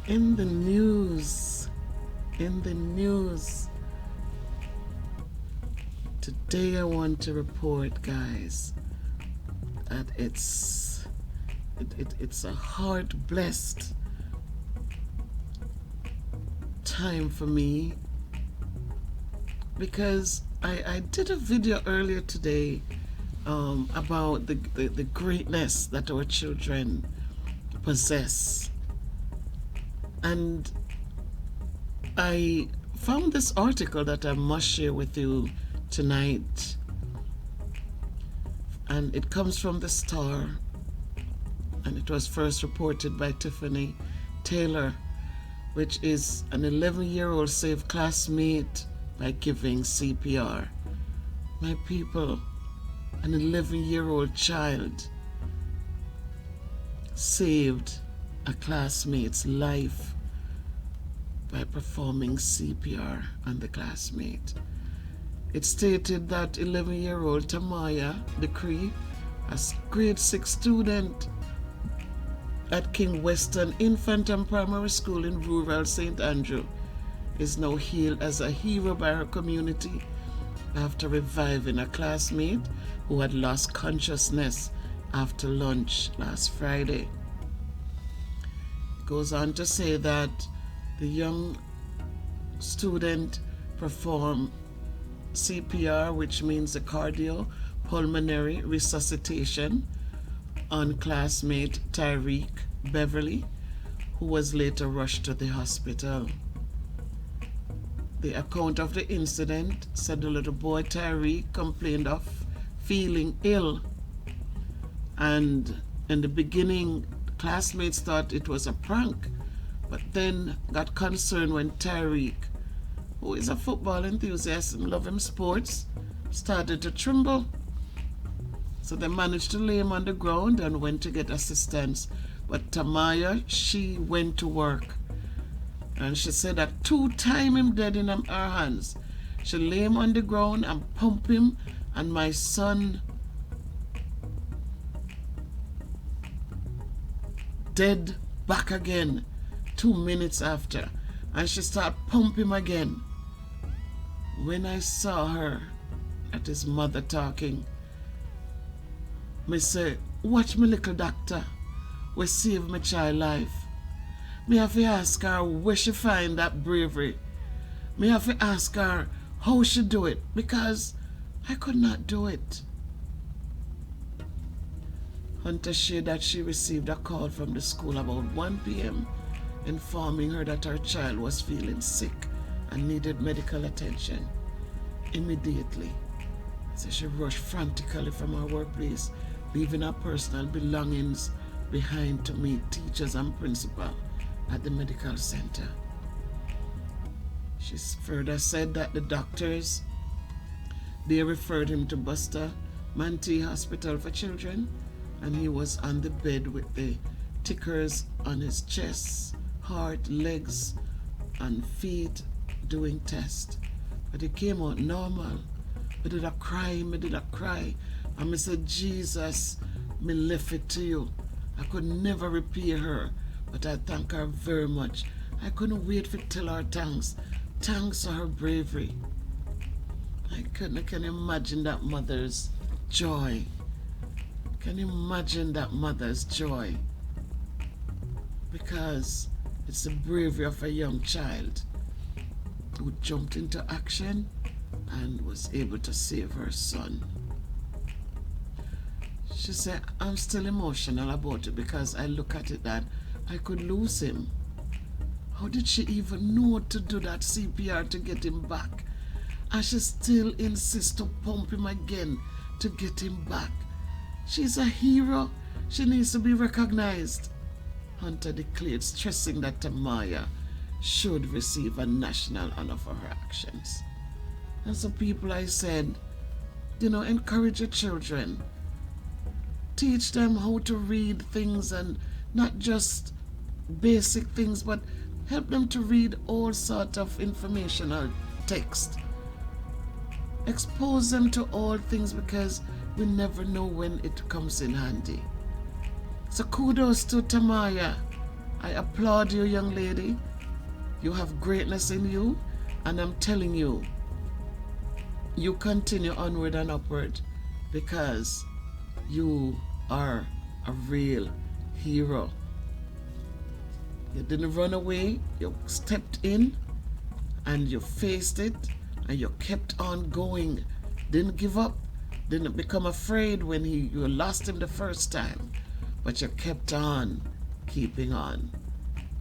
In the news, in the news, today I want to report, guys, that it's a heart-blessed time for me, because I did a video earlier today about the greatness that our children possess. And I found this article that I must share with you tonight. And it comes from the Star. And it was first reported by Tiffany Taylor, which is an 11-year-old saved classmate by giving CPR. My people, an 11-year-old child saved a classmate's life by performing CPR on the classmate. It stated that 11-year-old Tamaya Decree, a grade 6 student at King Weston Infant and Primary School in rural St. Andrew, is now hailed as a hero by her community after reviving a classmate who had lost consciousness after lunch last Friday. It goes on to say that the young student performed CPR, which means a cardiopulmonary resuscitation, on classmate Tyreek Beverly, who was later rushed to the hospital. The account of the incident said the little boy Tyreek complained of feeling ill, and in the beginning classmates thought it was a prank, but then got concerned when Tyreek, who is a football enthusiast and loves sports, started to tremble. So they managed to lay him on the ground and went to get assistance. But Tamaya, she went to work. And she said that 2 times him dead in her hands. She lay him on the ground and pump him, and my son dead back again 2 minutes after. And she started pumping him again. When I saw her at his mother talking, me say, watch me little doctor, we save my child life. Me have to ask her where she find that bravery. Me have to ask her how she do it, because I could not do it. Hunter shared that she received a call from the school about 1 p.m. informing her that her child was feeling sick and needed medical attention. Immediately, so she rushed frantically from her workplace, leaving her personal belongings behind to meet teachers and principal at the medical center. She further said that the doctors, they referred him to Buster Manti Hospital for Children, and he was on the bed with the tickers on his chest, heart, legs, and feet doing tests. But he came out normal. Me did a cry. And me said, Jesus, me left it to you. I could never repay her, but I thank her very much. I couldn't wait to tell her thanks. Thanks for her bravery. I can imagine that mother's joy. Can you imagine that mother's joy? Because it's the bravery of a young child who jumped into action and was able to save her son. She said, I'm still emotional about it because I look at it that I could lose him. How did she even know to do that CPR to get him back? And she still insists to pump him again to get him back. She's a hero. She needs to be recognized. Hunter declared, stressing that Tamaya should receive a national honor for her actions. And so people, I said, encourage your children. Teach them how to read things, and not just basic things, but help them to read all sorts of informational text. Expose them to all things, because we never know when it comes in handy. So kudos to Tamaya I applaud you, young lady. You have greatness in you, and I'm telling you, you continue onward and upward because you are a real hero. You didn't run away, you stepped in and you faced it and you kept on going. Didn't give up, didn't become afraid when you lost him the first time, but you kept on keeping on.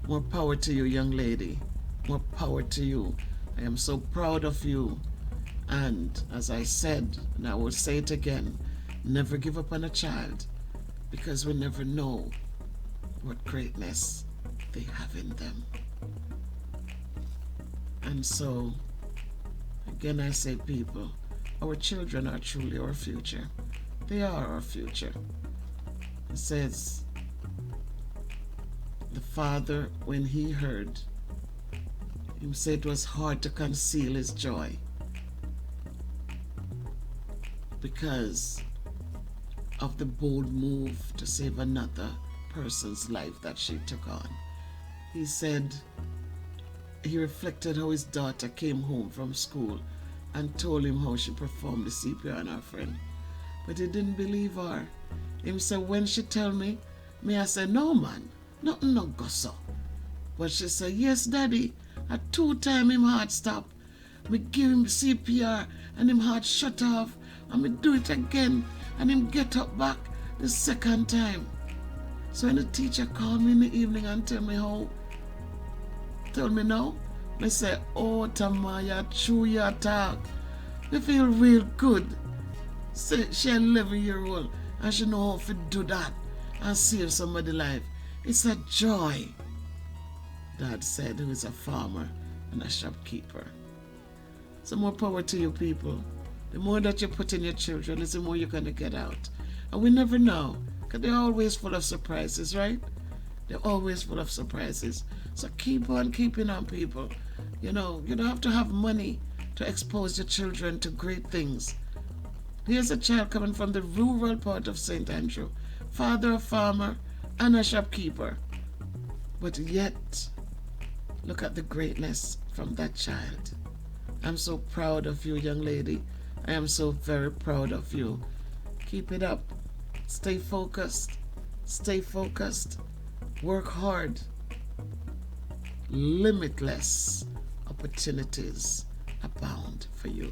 More power to you, young lady. More power to you. I am so proud of you. And as I said, and I will say it again, never give up on a child because we never know what greatness they have in them. And so, again, I say, people, our children are truly our future. They are our future. It says, the father, when he heard, he said it was hard to conceal his joy because of the bold move to save another person's life that she took on. He said he reflected how his daughter came home from school and told him how she performed the CPR on her friend. But he didn't believe her. He said, when she tell me I say, no man, nothing no go so. But she said, yes, daddy, at 2 times him heart stop. Me give him CPR and him heart shut off. And me do it again and him get up back the second time. So when the teacher called me in the evening and tell me now, I say, oh Tamaya, true your talk. I feel real good. Say she 11-year-old and she know how to do that and save somebody's life. It's a joy. Dad said, who is a farmer and a shopkeeper. So more power to you people. The more that you put in your children is the more you're going to get out. And we never know, because they're always full of surprises, right? They're always full of surprises. So keep on keeping on, people. You know, you don't have to have money to expose your children to great things. Here's a child coming from the rural part of St. Andrew. Father a farmer and a shopkeeper. But yet, look at the greatness from that child. I'm so proud of you, young lady. I am so very proud of you. Keep it up. Stay focused. Stay focused. Work hard. Limitless opportunities abound for you.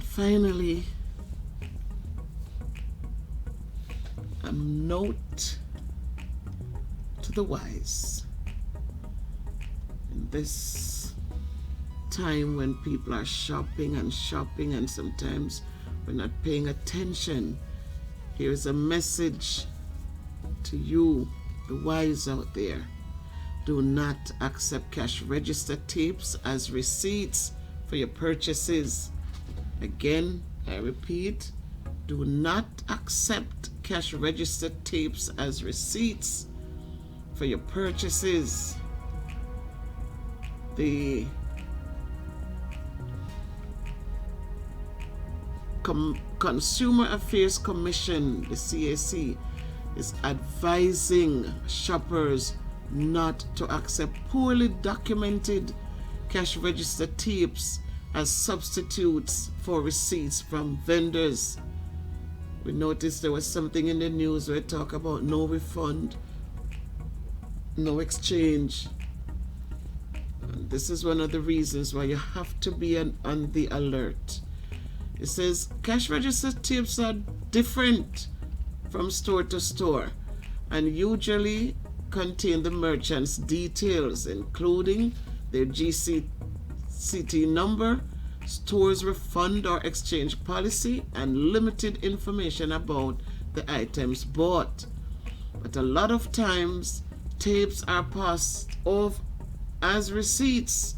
finally, a note to the wise. In this time when people are shopping and sometimes we're not paying attention, here's a message to you, the wise out there. Do not accept cash register tapes as receipts for your purchases. Again, I repeat, do not accept cash register tapes as receipts for your purchases. The Consumer Affairs Commission, the CAC, is advising shoppers not to accept poorly documented cash register tapes as substitutes for receipts from vendors. We noticed there was something in the news where it talked about no refund, no exchange. And this is one of the reasons why you have to be on the alert. It says cash register tapes are different from store to store and usually contain the merchant's details, including their GCT number, store's refund or exchange policy, and limited information about the items bought. But a lot of times, tapes are passed off as receipts.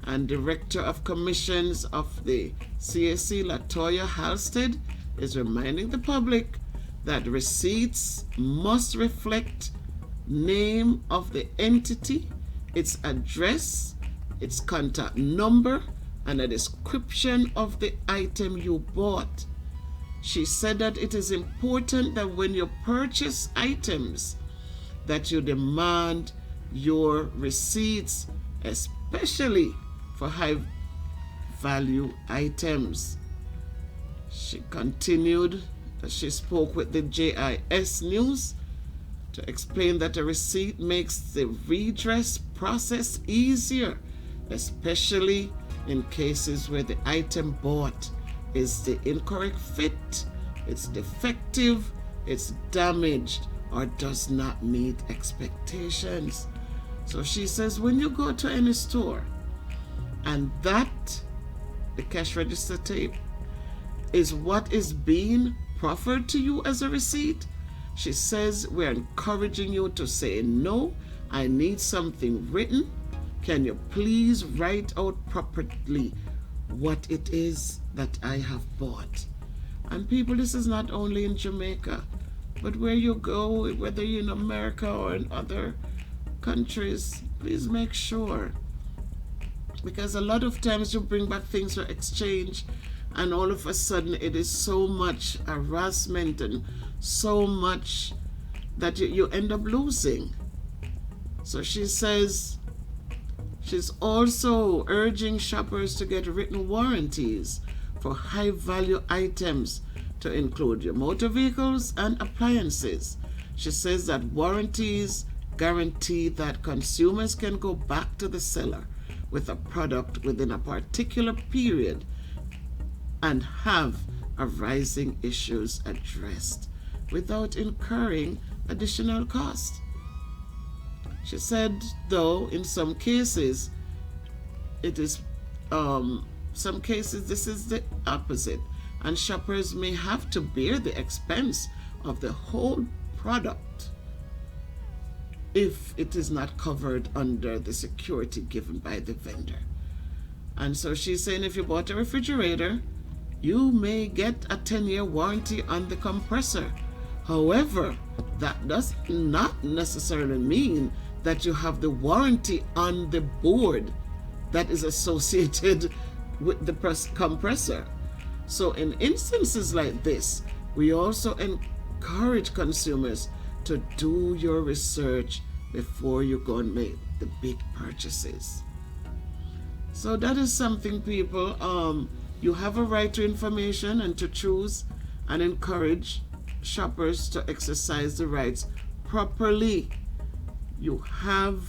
And Director of Commissions of the CAC, Latoya Halstead, is reminding the public that receipts must reflect name of the entity, its address, its contact number, and a description of the item you bought. She said that it is important that when you purchase items that you demand your receipts, especially for high value items. She continued that she spoke with the JIS News to explain that a receipt makes the redress process easier, especially in cases where the item bought is the incorrect fit, it's defective, it's damaged, or does not meet expectations. So she says when you go to any store and that, the cash register tape, is what is being proffered to you as a receipt, she says we're encouraging you to say, no, I need something written. Can you please write out properly what it is that I have bought? And people, this is not only in Jamaica, but where you go, whether you're in America or in other countries, please make sure. Because a lot of times you bring back things for exchange and all of a sudden it is so much harassment and so much that you end up losing. So she says she's also urging shoppers to get written warranties for high value items to include your motor vehicles and appliances. She says that warranties guarantee that consumers can go back to the seller with a product within a particular period and have arising issues addressed without incurring additional cost. She said, though, in some cases, it is, some cases this is the opposite, and shoppers may have to bear the expense of the whole product if it is not covered under the security given by the vendor. And so she's saying if you bought a refrigerator, you may get a 10-year warranty on the compressor. However, that does not necessarily mean that you have the warranty on the board that is associated with the compressor. So in instances like this, we also encourage consumers to do your research before you go and make the big purchases. So that is something, people. You have a right to information and to choose, and encourage shoppers to exercise the rights properly. You have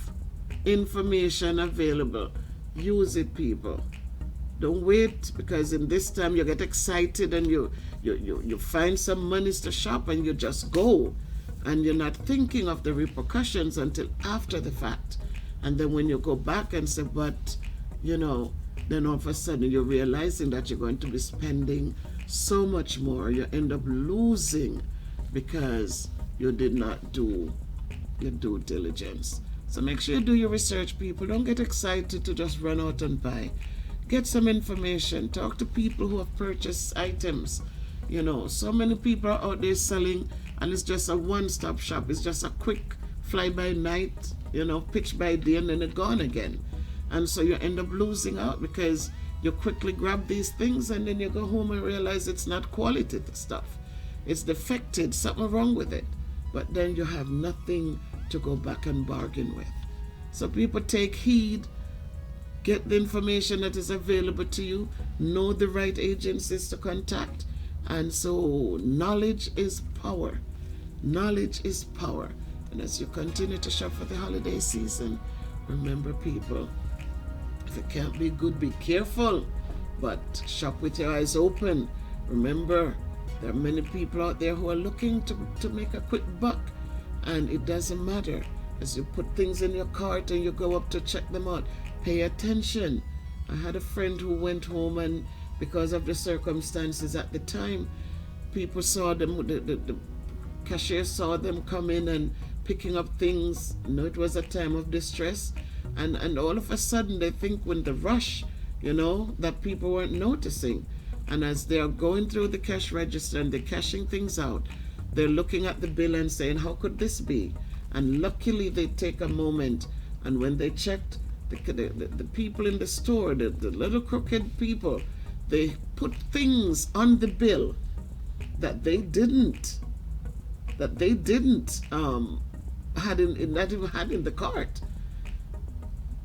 information available. Use it, people. Don't wait, because in this time you get excited and you find some monies to shop and you just go, and you're not thinking of the repercussions until after the fact. And then when you go back and say, but you know, then all of a sudden you're realizing that you're going to be spending so much more. You end up losing because you did not do your due diligence. So make sure you do your research, people. Don't get excited to just run out and buy. Get some information. Talk to people who have purchased items. You know, so many people are out there selling, and it's just a one-stop shop. It's just a quick fly-by-night, you know, pitch by day, and then it's gone again. And so you end up losing out because you quickly grab these things and then you go home and realize it's not quality stuff. It's defected, something wrong with it. But then you have nothing to go back and bargain with. So people, take heed. Get the information that is available to you. Know the right agencies to contact. And so knowledge is power. Knowledge is power. And as you continue to shop for the holiday season, remember, people, if it can't be good, be careful. But shop with your eyes open. Remember, there are many people out there who are looking to make a quick buck. And it doesn't matter. As you put things in your cart and you go up to check them out, pay attention. I had a friend who went home, and because of the circumstances at the time, people saw them, the cashier saw them come in and picking up things. You know, it was a time of distress. And all of a sudden they think when the rush, you know, that people weren't noticing. And as they're going through the cash register and they're cashing things out, they're looking at the bill and saying, how could this be? And luckily they take a moment, and when they checked, the people in the store, the little crooked people, they put things on the bill that they didn't not even had in the cart.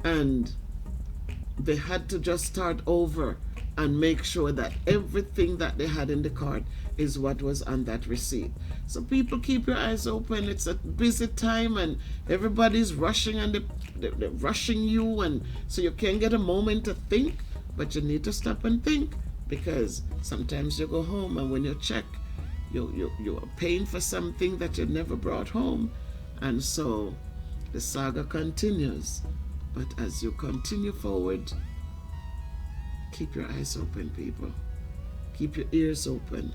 And they had to just start over and make sure that everything that they had in the cart is what was on that receipt. So people, keep your eyes open. It's a busy time and everybody's rushing, and they're rushing you, and so you can't get a moment to think. But you need to stop and think, because sometimes you go home and when you check, you are paying for something that you never brought home. And so the saga continues. But as you continue forward, keep your eyes open, people. Keep your ears open.